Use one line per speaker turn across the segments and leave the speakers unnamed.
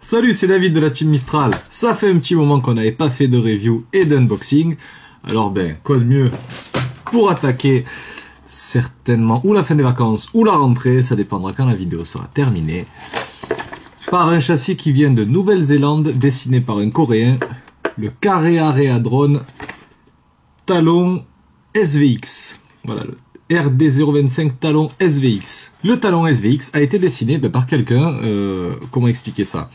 Salut, c'est David de la Team Mistral. Ça fait un petit moment qu'on n'avait pas fait de review et d'unboxing. Alors quoi de mieux pour attaquer certainement ou la fin des vacances ou la rentrée, ça dépendra quand la vidéo sera terminée, par un châssis qui vient de Nouvelle-Zélande, dessiné par un Coréen, le Karearea Drone Talon SVX. Voilà, le RD025 Talon SVX. Le Talon SVX a été dessiné par quelqu'un, comment expliquer ça,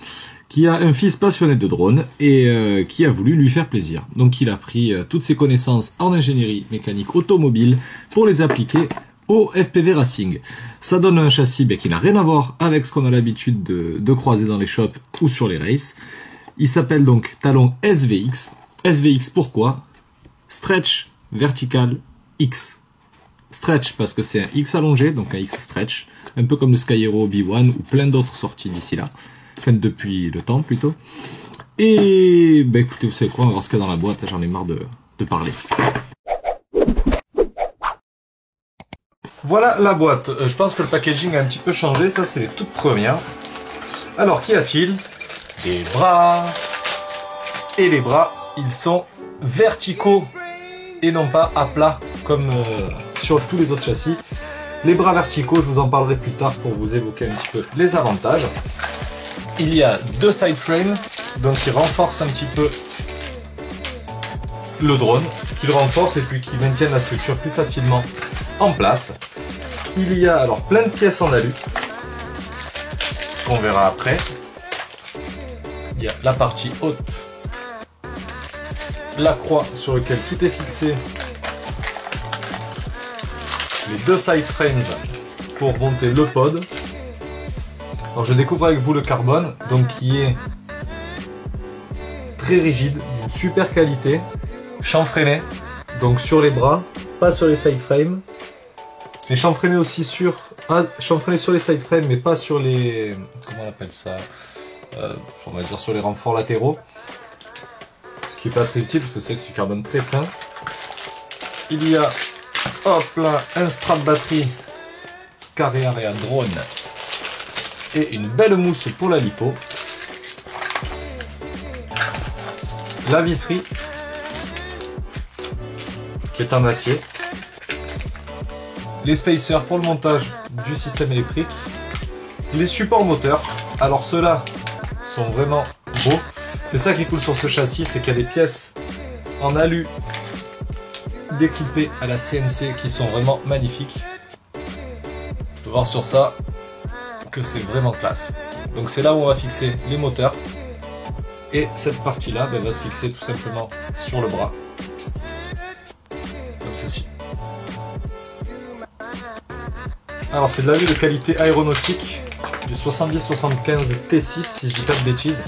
qui a un fils passionné de drone et qui a voulu lui faire plaisir. Donc il a pris toutes ses connaissances en ingénierie mécanique automobile pour les appliquer au FPV Racing. Ça donne un châssis qui n'a rien à voir avec ce qu'on a l'habitude de croiser dans les shops ou sur les races. Il s'appelle donc Talon SVX. SVX pourquoi? Stretch Vertical X. Stretch parce que c'est un X allongé, donc un X stretch, un peu comme le Skyhero B1 ou plein d'autres sorties d'ici là, enfin depuis le temps plutôt. Et écoutez, vous savez quoi, on va voir ce qu'il y a dans la boîte, j'en ai marre de parler. Voilà la boîte, je pense que le packaging a un petit peu changé, ça c'est les toutes premières. Alors qu'y a-t-il? Des bras, et les bras, ils sont verticaux et non pas à plat comme sur tous les autres châssis. Les bras verticaux, je vous en parlerai plus tard pour vous évoquer un petit peu les avantages. Il y a deux side frames, donc qui renforcent un petit peu le drone, qui le renforcent et puis qui maintiennent la structure plus facilement en place. Il y a alors plein de pièces en alu, qu'on verra après. Il y a la partie haute, la croix sur laquelle tout est fixé, les deux side frames pour monter le pod. Alors je découvre avec vous le carbone, donc qui est très rigide, d'une super qualité, chanfreiné, donc sur les bras, pas sur les side frames, mais chanfreiné aussi sur, chanfreiné sur les side frames, mais pas sur les, comment on appelle ça, on va dire sur les renforts latéraux. Ce qui n'est pas très utile parce que c'est du carbone très fin. Il y a, hop là, un strap batterie Karearea Drone et une belle mousse pour la lipo. La visserie qui est en acier. Les spacers pour le montage du système électrique. Les supports moteurs. Alors ceux-là sont vraiment beaux. C'est ça qui est cool sur ce châssis, c'est qu'il y a des pièces en alu découpées à la CNC qui sont vraiment magnifiques. On peut voir sur ça que c'est vraiment classe. Donc c'est là où on va fixer les moteurs. Et cette partie-là va se fixer tout simplement sur le bras. Comme ceci. Alors c'est de l'alu de qualité aéronautique du 70-75 T6 si je dis pas de bêtises.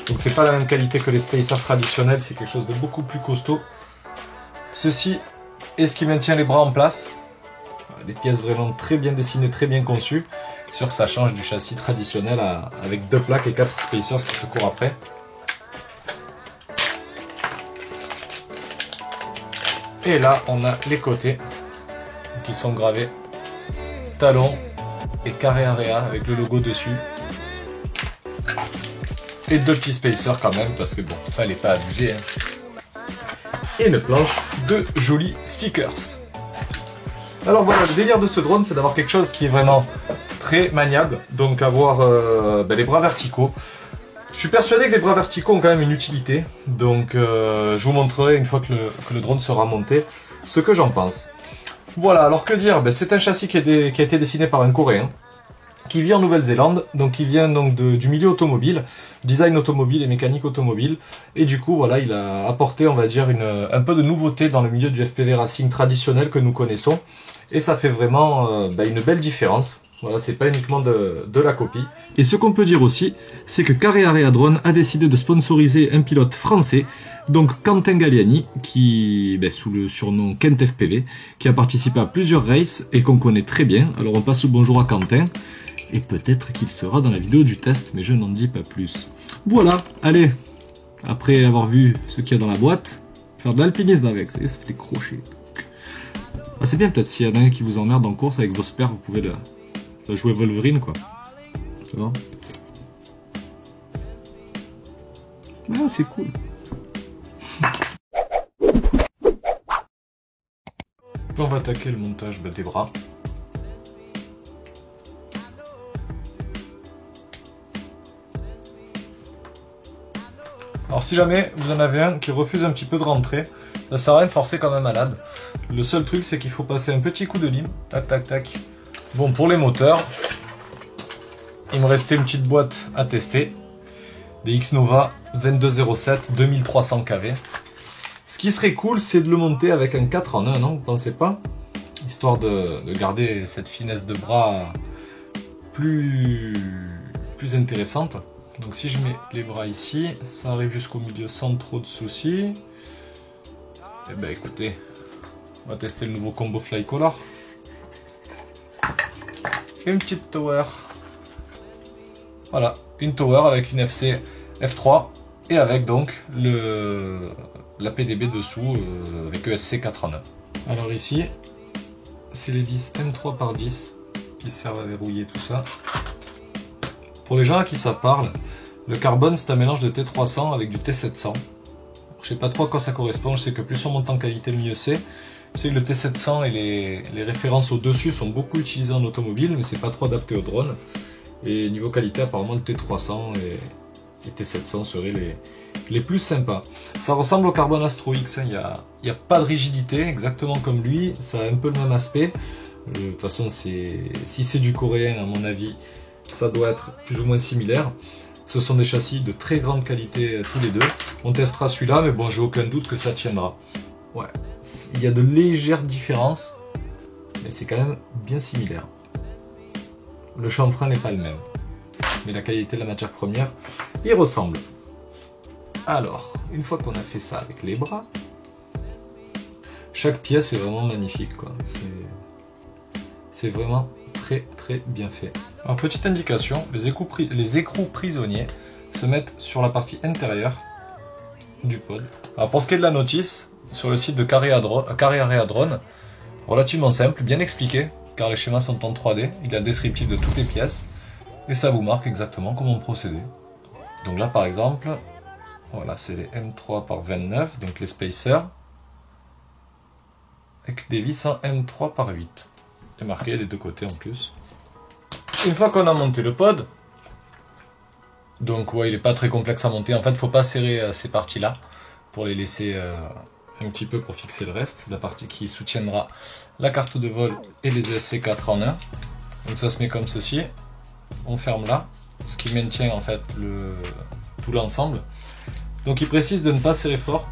Donc c'est pas la même qualité que les spacers traditionnels, c'est quelque chose de beaucoup plus costaud. Ceci est ce qui maintient les bras en place. Des pièces vraiment très bien dessinées, très bien conçues. Sûr que ça change du châssis traditionnel avec deux plaques et 4 spacers qui se courent après. Et là on a les côtés qui sont gravés Talon et Karearea avec le logo dessus. Et deux petits spacers quand même, parce que bon, fallait pas abuser. Hein. Et une planche de jolis stickers. Alors voilà, le délire de ce drone, c'est d'avoir quelque chose qui est vraiment très maniable. Donc avoir les bras verticaux. Je suis persuadé que les bras verticaux ont quand même une utilité. Donc je vous montrerai une fois que le drone sera monté ce que j'en pense. Voilà, alors que dire, c'est un châssis qui a été dessiné par un Coréen. Qui vit en Nouvelle-Zélande, donc qui vient donc du milieu automobile, design automobile et mécanique automobile, et du coup voilà, il a apporté on va dire un peu de nouveauté dans le milieu du FPV Racing traditionnel que nous connaissons, et ça fait vraiment une belle différence. Voilà, c'est pas uniquement de la copie. Et ce qu'on peut dire aussi, c'est que Karearea Drone a décidé de sponsoriser un pilote français, donc Quentin Galliani, qui, sous le surnom Kent FPV, qui a participé à plusieurs races et qu'on connaît très bien. Alors on passe le bonjour à Quentin. Et peut-être qu'il sera dans la vidéo du test, mais je n'en dis pas plus. Voilà, allez, après avoir vu ce qu'il y a dans la boîte, faire de l'alpinisme avec, ça fait des crochets. Ah, c'est bien, peut-être, s'il y en a un qui vous emmerde en course avec vos spares, vous pouvez le jouer Wolverine, quoi. Tu vois? Ah, c'est cool. On va attaquer le montage des bras. Alors si jamais vous en avez un qui refuse un petit peu de rentrer, ça sert à rien de forcer comme un malade. Le seul truc c'est qu'il faut passer un petit coup de lime. Tac tac tac. Bon, pour les moteurs, il me restait une petite boîte à tester. Des X-Nova 2207 2300 kV. Ce qui serait cool, c'est de le monter avec un 4 en 1, non? Vous pensez pas? Histoire de garder cette finesse de bras plus intéressante. Donc si je mets les bras ici, ça arrive jusqu'au milieu sans trop de soucis. Et ben écoutez, on va tester le nouveau combo Flycolor. Une petite tower. Voilà, une tower avec une FC F3 et avec donc la PDB dessous avec ESC 4 en 1. Alors ici, c'est les vis M3 par 10 qui servent à verrouiller tout ça. Pour les gens à qui ça parle, le carbone c'est un mélange de T300 avec du T700. Je sais pas trop à quoi ça correspond, je sais que plus on monte en qualité, le mieux c'est. Je sais que le T700 et les références au-dessus sont beaucoup utilisés en automobile, mais c'est pas trop adapté au drone. Et niveau qualité, apparemment le T300 et T700 seraient les plus sympas. Ça ressemble au carbone Astro X, hein. Il n'y a pas de rigidité, exactement comme lui, ça a un peu le même aspect. De toute façon, si c'est du coréen, à mon avis, ça doit être plus ou moins similaire. Ce sont des châssis de très grande qualité tous les deux. On testera celui-là, mais bon, j'ai aucun doute que ça tiendra. Ouais, il y a de légères différences, mais c'est quand même bien similaire. Le chanfrein n'est pas le même, mais la qualité de la matière première y ressemble. Alors, une fois qu'on a fait ça avec les bras, chaque pièce est vraiment magnifique, quoi. C'est vraiment très bien fait. Alors, petite indication, les écrous prisonniers se mettent sur la partie intérieure du pod. Alors pour ce qui est de la notice, sur le site de Carré Drone, relativement simple, bien expliqué, car les schémas sont en 3D, il y a le descriptif de toutes les pièces, et ça vous marque exactement comment procéder. Donc là par exemple, voilà, c'est les M3 par 29, donc les spacers, avec des vis en M3 par 8. Et marqué des deux côtés en plus. Une fois qu'on a monté le pod, donc ouais, il n'est pas très complexe à monter, en fait il ne faut pas serrer ces parties-là, pour les laisser un petit peu pour fixer le reste, la partie qui soutiendra la carte de vol et les ESC 4 en 1. Donc ça se met comme ceci, on ferme là, ce qui maintient en fait tout l'ensemble. Donc il précise de ne pas serrer fort,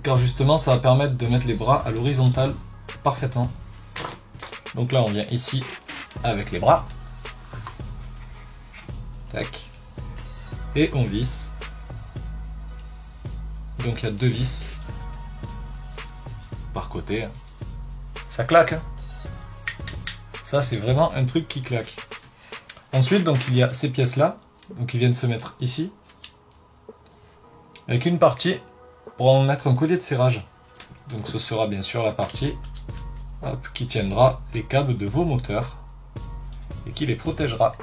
car justement ça va permettre de mettre les bras à l'horizontale parfaitement. Donc là on vient ici avec les bras, tac, et on visse. Donc il y a deux vis par côté. Ça claque, hein. Ça c'est vraiment un truc qui claque. Ensuite donc il y a ces pièces là, donc qui viennent se mettre ici, avec une partie pour en mettre un collier de serrage. Donc ce sera bien sûr la partie qui tiendra les câbles de vos moteurs et qui les protégera.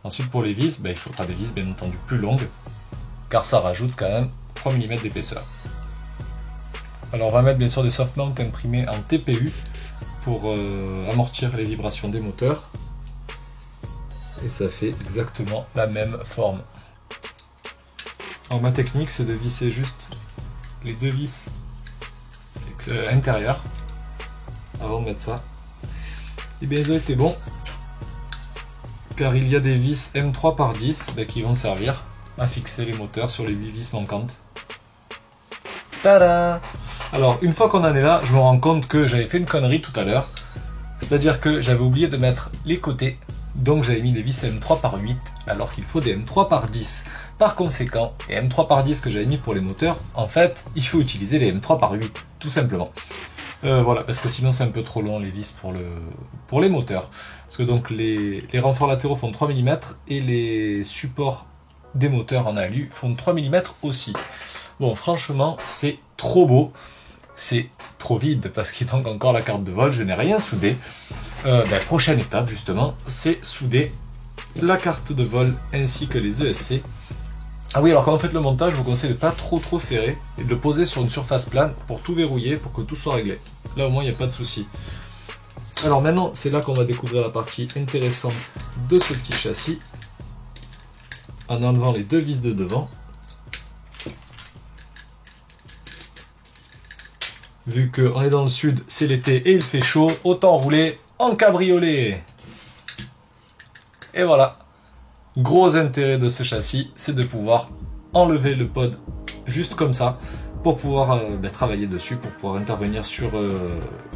Ensuite pour les vis, il faudra des vis bien entendu plus longues, car ça rajoute quand même 3 mm d'épaisseur. Alors on va mettre bien sûr des soft mounts imprimés en TPU pour amortir les vibrations des moteurs. Et ça fait exactement la même forme. Alors ma technique c'est de visser juste les deux vis intérieures avant de mettre ça. Et bien ils ont été bons, car il y a des vis M3 par 10 qui vont servir à fixer les moteurs sur les 8 vis manquantes. Tada! Alors une fois qu'on en est là, je me rends compte que j'avais fait une connerie tout à l'heure, c'est-à-dire que j'avais oublié de mettre les côtés, donc j'avais mis des vis M3 par 8 alors qu'il faut des M3 par 10. Par conséquent, les M3 par 10 que j'avais mis pour les moteurs, en fait, il faut utiliser les M3 par 8, tout simplement. Voilà, parce que sinon c'est un peu trop long les vis pour les moteurs. Parce que donc les renforts latéraux font 3 mm et les supports des moteurs en alu font 3 mm aussi. Bon, franchement, c'est trop beau. c'est trop vide parce qu'il manque encore la carte de vol, je n'ai rien soudé. Prochaine étape justement, c'est souder la carte de vol ainsi que les ESC. Ah oui, alors quand vous faites le montage, je vous conseille de pas trop serrer et de le poser sur une surface plane pour tout verrouiller, pour que tout soit réglé. Là au moins il n'y a pas de souci. Alors maintenant, c'est là qu'on va découvrir la partie intéressante de ce petit châssis, en enlevant les deux vis de devant. Vu qu'on est dans le sud, c'est l'été et il fait chaud, autant rouler en cabriolet. Et voilà. Gros intérêt de ce châssis, c'est de pouvoir enlever le pod juste comme ça, pour pouvoir travailler dessus, pour pouvoir intervenir sur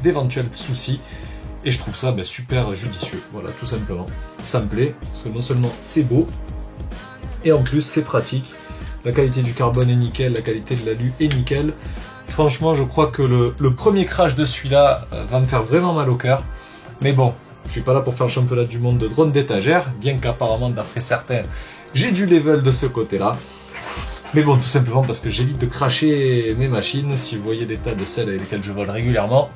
d'éventuels soucis. Et je trouve ça super judicieux, voilà, tout simplement. Ça me plaît, parce que non seulement c'est beau, et en plus c'est pratique. La qualité du carbone est nickel, la qualité de l'alu est nickel. Franchement, je crois que le premier crash de celui-là va me faire vraiment mal au cœur. Mais bon, je suis pas là pour faire le championnat du monde de drone d'étagère, bien qu'apparemment, d'après certains, j'ai du level de ce côté-là. Mais bon, tout simplement parce que j'évite de cracher mes machines. Si vous voyez l'état de celles avec lesquelles je vole régulièrement,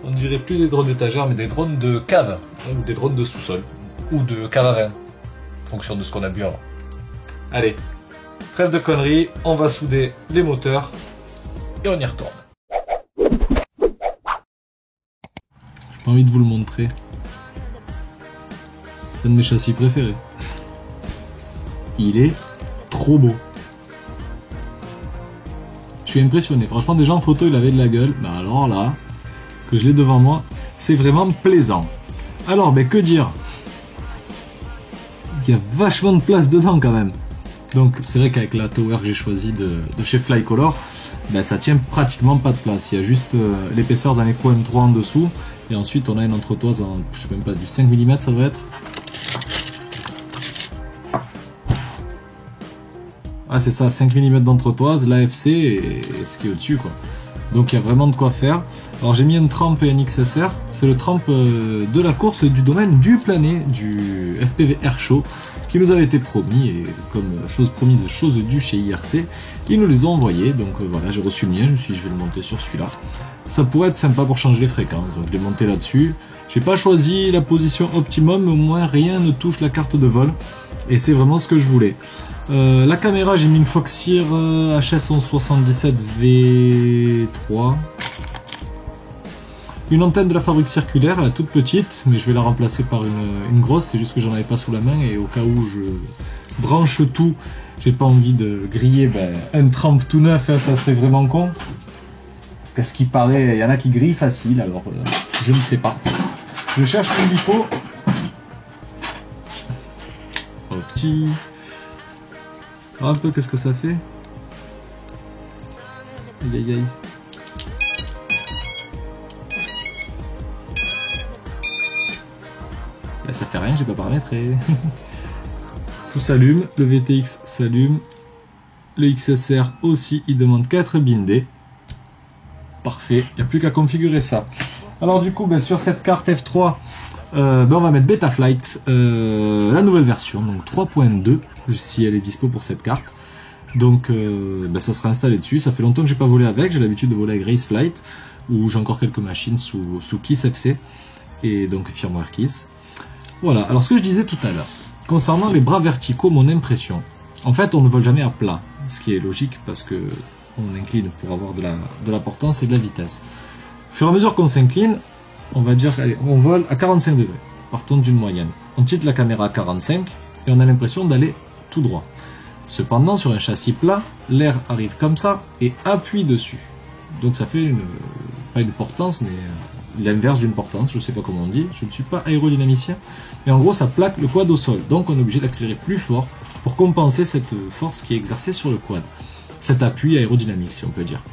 on ne dirait plus des drones d'étagère, mais des drones de cave, ou des drones de sous-sol, ou de cave à vin, en fonction de ce qu'on a bu avant. Allez, trêve de conneries, on va souder les moteurs, et on y retourne. J'ai pas envie de vous le montrer. C'est un de mes châssis préférés. Il est trop beau. Je suis impressionné. Franchement, déjà en photo, il avait de la gueule. Mais alors là, que je l'ai devant moi, c'est vraiment plaisant. Alors, que dire? Il y a vachement de place dedans quand même. Donc, c'est vrai qu'avec la tower que j'ai choisie de chez Flycolor, ça tient pratiquement pas de place. Il y a juste l'épaisseur d'un écrou M3 en dessous. Et ensuite, on a une entretoise en, je sais même pas, du 5 mm, ça doit être. Ah, c'est ça, 5 mm d'entretoise, l'AFC et ce qui est au-dessus, quoi. Donc, il y a vraiment de quoi faire. Alors, j'ai mis une trempe et un XSR. C'est le trempe de la course du domaine du Planet, du FPV Air Show, qui nous avait été promis. Et comme chose promise, chose due chez IRC, ils nous les ont envoyés. Donc, voilà, j'ai reçu le mien. Je me suis dit, je vais le monter sur celui-là. Ça pourrait être sympa pour changer les fréquences. Donc, je l'ai monté là-dessus. J'ai pas choisi la position optimum, mais au moins, rien ne touche la carte de vol. Et c'est vraiment ce que je voulais. La caméra, j'ai mis une Foxeer HS1177 V3. Une antenne de la fabrique circulaire, elle est toute petite, mais je vais la remplacer par une grosse, c'est juste que j'en avais pas sous la main, et au cas où je branche tout, j'ai pas envie de griller un trempe tout neuf, hein, ça serait vraiment con. Parce qu'à ce qui paraît, il y en a qui grillent facile, alors je ne sais pas. Je cherche une lipo. Oh, petit... Un peu, qu'est-ce que ça fait? Aïe aïe aïe. Ça fait rien, j'ai pas paramétré. Tout s'allume, le VTX s'allume. Le XSR aussi, il demande 4 bindés. Parfait, il n'y a plus qu'à configurer ça. Alors du coup, sur cette carte F3, on va mettre Betaflight, la nouvelle version, donc 3.2, si elle est dispo pour cette carte. Donc ça sera installé dessus. Ça fait longtemps que j'ai pas volé avec, j'ai l'habitude de voler avec Raceflight, où j'ai encore quelques machines sous Kiss FC, et donc firmware Kiss. Voilà, alors ce que je disais tout à l'heure, concernant les bras verticaux, mon impression, en fait on ne vole jamais à plat, ce qui est logique parce que on incline pour avoir de la portance et de la vitesse. Au fur et à mesure qu'on s'incline, on va dire, allez, on vole à 45 degrés, partons d'une moyenne. On titre la caméra à 45 et on a l'impression d'aller tout droit. Cependant, sur un châssis plat, l'air arrive comme ça et appuie dessus. Donc ça fait pas une portance, mais l'inverse d'une portance, je sais pas comment on dit, je ne suis pas aérodynamicien, mais en gros ça plaque le quad au sol, donc on est obligé d'accélérer plus fort pour compenser cette force qui est exercée sur le quad. Cet appui aérodynamique, si on peut dire.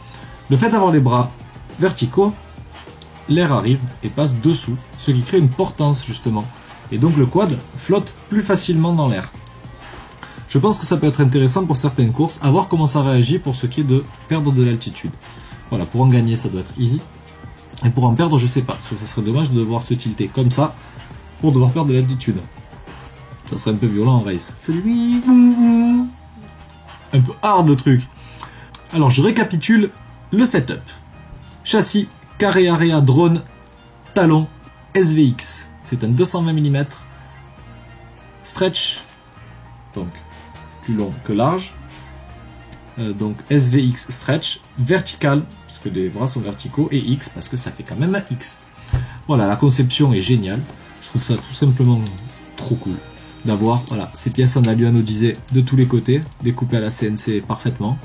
Le fait d'avoir les bras verticaux, l'air arrive et passe dessous, ce qui crée une portance justement. Et donc le quad flotte plus facilement dans l'air. Je pense que ça peut être intéressant pour certaines courses, à voir comment ça réagit pour ce qui est de perdre de l'altitude. Voilà, pour en gagner ça doit être easy. Et pour en perdre, je sais pas, parce que ça serait dommage de devoir se tilter comme ça pour devoir perdre de l'altitude. Ça serait un peu violent en race. C'est un peu hard le truc. Alors je récapitule le setup. Châssis Carrera Drone Talon SVX. C'est un 220 mm. Stretch, donc plus long que large. Donc SVX stretch, vertical, parce que les bras sont verticaux, et X, parce que ça fait quand même un X. Voilà, la conception est géniale. Je trouve ça tout simplement trop cool d'avoir ces pièces en alu anodisé de tous les côtés, découpées à la CNC parfaitement.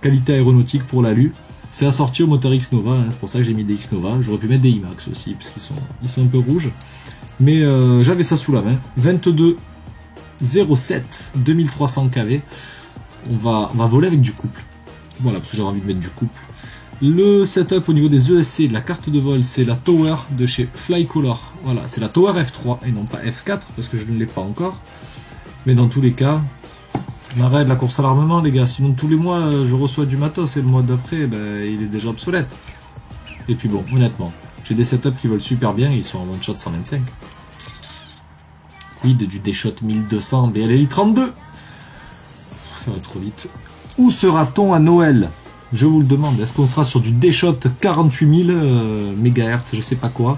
Qualité aéronautique pour l'alu. C'est assorti au moteur X-Nova, hein, c'est pour ça que j'ai mis des X-Nova. J'aurais pu mettre des IMAX aussi, parce qu'ils sont un peu rouges. Mais j'avais ça sous la main. 22,07 2300 kV. On va voler avec du couple. Voilà, parce que j'avais envie de mettre du couple. Le setup au niveau des ESC de la carte de vol, c'est la Tower de chez Flycolor. Voilà, c'est la Tower F3 et non pas F4 parce que je ne l'ai pas encore. Mais dans tous les cas, on arrête la course à l'armement, les gars. Sinon, tous les mois, je reçois du matos et le mois d'après, il est déjà obsolète. Et puis bon, honnêtement, j'ai des setups qui volent super bien et ils sont en one shot 125. Oui, du D-Shot 1200 BLLI 32. Ça va trop vite. Où sera-t-on à Noël ? Je vous le demande, est-ce qu'on sera sur du D-Shot 48 000 MHz, je sais pas quoi.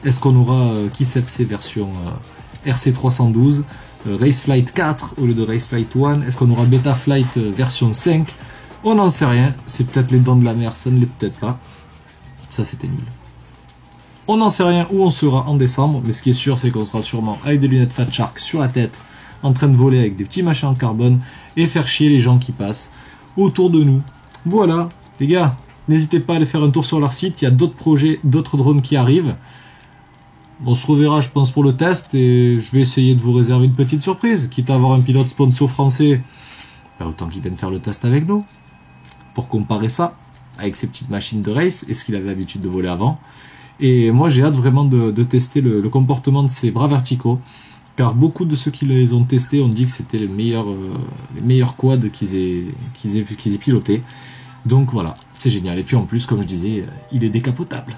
Est-ce qu'on aura KissFC version RC312, Raceflight 4 au lieu de Raceflight 1? Est-ce qu'on aura Betaflight version 5? On n'en sait rien, c'est peut-être les dents de la mer, ça ne l'est peut-être pas. Ça c'était nul. On n'en sait rien où on sera en décembre, mais ce qui est sûr c'est qu'on sera sûrement avec des lunettes Fat Shark sur la tête, en train de voler avec des petits machins en carbone et faire chier les gens qui passent autour de nous. Voilà, les gars, n'hésitez pas à aller faire un tour sur leur site, il y a d'autres projets, d'autres drones qui arrivent. On se reverra, je pense, pour le test, et je vais essayer de vous réserver une petite surprise, quitte à avoir un pilote sponsor français, autant qu'il vienne faire le test avec nous, pour comparer ça avec ces petites machines de race, et ce qu'il avait l'habitude de voler avant. Et moi, j'ai hâte vraiment de tester le comportement de ces bras verticaux, car beaucoup de ceux qui les ont testés ont dit que c'était les meilleurs quads qu'ils aient pilotés. Donc voilà, c'est génial. Et puis en plus, comme je disais, il est décapotable.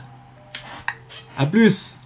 A plus!